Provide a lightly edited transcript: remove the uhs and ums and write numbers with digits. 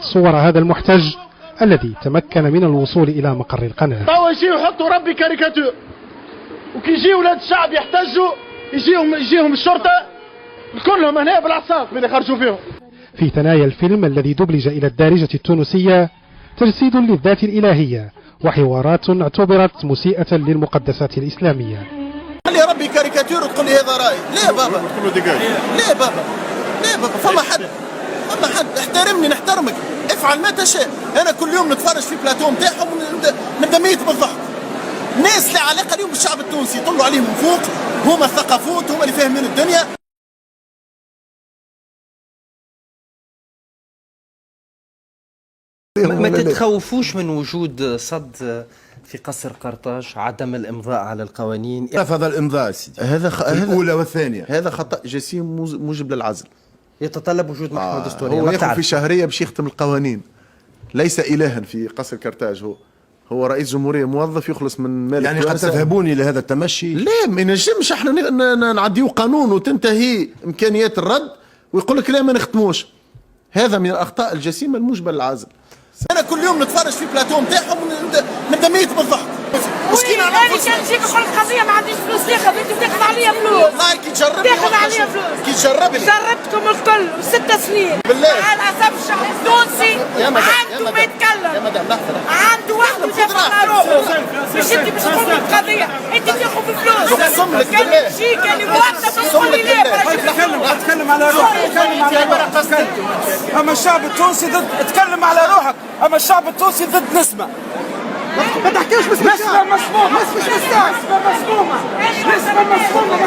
صور هذا المحتج الذي تمكن من الوصول إلى مقر القناة. توا يجيو يحطوا ربي كاريكاتور، وكي يجيو ولاد الشعب يحتجوا يجيهم الشرطة كلهم هنا بالعصاف من يخرجوا فيهم. في ثنايا الفيلم الذي دبلج إلى الدارجة التونسية تجسيد للذات الإلهية وحوارات اعتبرت مسيئة للمقدسات الإسلامية. خلي ربي كاريكاتور وتقول لي هذا رأي، ليه بابا؟ ليه بابا؟ ليه بابا؟ فما حد احترمني نحترمك، افعل ما تشاء. انا كل يوم نتفرج في بلاتو نتاعهم نبدا ميت بالضحك. الناس اللي علاقه اليوم بالشعب التونسي يطلوا عليهم من فوق، هما الثقافات، هما اللي فاهمين الدنيا. ما تتخوفوش من وجود صد في قصر قرطاج، عدم الامضاء على القوانين؟ رفض الامضاء سيدي، هذا الاولى والثانيه. هذا خطا جسيم موجب للعزل. يتطلب وجود محكمة دستورية. هو ياخذ في شهرية باش يختم القوانين، ليس إلها في قصر كرتاج. هو رئيس جمهورية موظف يخلص من مال. يعني قد تذهبون إلى هذا التمشي؟ لا، ما ينجمش احنا نعديو قانون وتنتهي إمكانيات الرد ويقول لك لا ما نختموش. هذا من الأخطاء الجسيمة الموجبة للعزل. أنا كل يوم نتفرج في بلاتو نتاعهم نبدا ميت بالضحك. مسكين على نفسي. كان نجيب نقول لك قضيه ما عنديش فلوس تاخذ، انت تاخذ عليا فلوس. والله كي تجربني تاخذ عليا فلوس. كي تجربني جربتكم الكل 6 سنين بالله. مع الاسف الشعب التونسي عنده ما يتكلم. يا مدام لحظة عنده وحده دافع على روحه. مش انت باش تقول لي قضيه، انت تاخذ فلوس. اقسم لك كان بالله. يجي كان موظف تقول لي لا. اتكلم على روحك، اتكلم على روحك. اما الشعب التونسي ضد، اتكلم على روحك. اما الشعب التونسي ضد نسمة. ما تحكيش نسمة مسمومة. نسمة مسمومة. نسمة مسمومة.